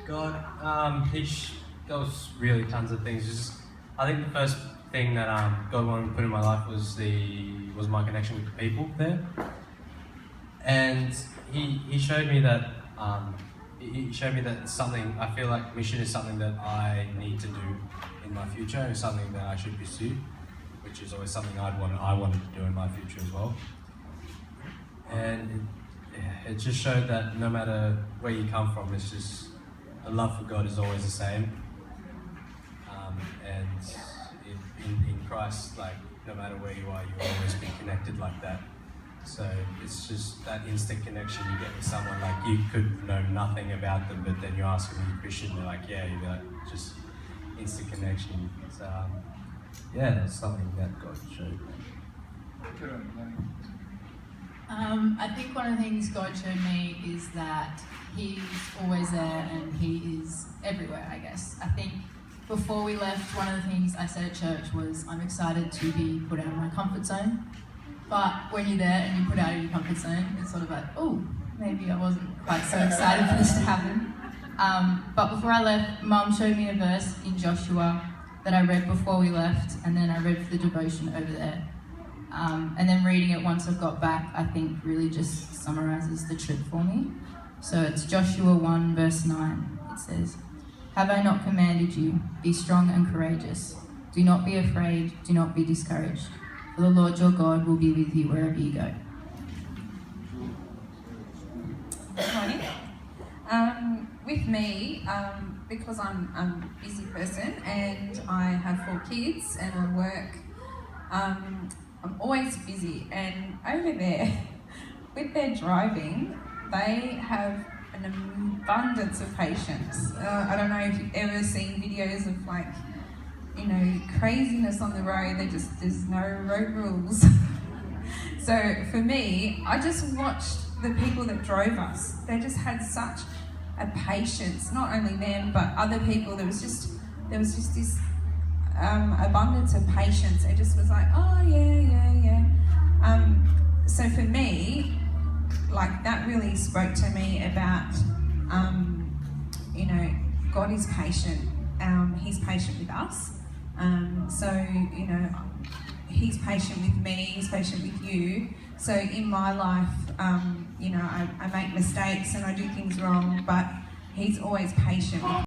God, there was really tons of things. I think the first thing that God wanted to put in my life was my connection with the people there, and He showed me that it's something. I feel like mission is something that I need to do in my future, and something that I should pursue, which is always something I wanted to do in my future as well. And it just showed that no matter where you come from, it's just the love for God is always the same. And in Christ, like no matter where you are, you'll always be connected like that. So it's just that instant connection you get with someone. Like you could know nothing about them, but then you ask them, "Are you Christian?" They're like, "Yeah." You'd be like, just instant connection. So yeah, that's something that God showed me. I think one of the things God showed me is that He's always there and He is everywhere, I guess. I think before we left, one of the things I said at church was, I'm excited to be put out of my comfort zone. But when you're there and you put out of your comfort zone, it's sort of like, oh, maybe I wasn't quite so excited for this to happen. But before I left, Mum showed me a verse in Joshua that I read before we left, and then I read for the devotion over there. And then reading it once I've got back, I think really just summarises the trip for me. So it's Joshua 1 verse 9. It says, "Have I not commanded you? Be strong and courageous. Do not be afraid, do not be discouraged. For the Lord your God will be with you wherever you go." Good morning. With me, because I'm a busy person and I have 4 kids and I work, I'm always busy, and over there, with their driving, they have an abundance of patience. I don't know if you've ever seen videos of craziness on the road. There's no road rules. So for me, I just watched the people that drove us. They just had such a patience, not only them, but other people. There was just this abundance of patience. It just was like, oh yeah. So for me, that really spoke to me about, God is patient. He's patient with us. He's patient with me. He's patient with you. So in my life, I make mistakes and I do things wrong, but He's always patient with me.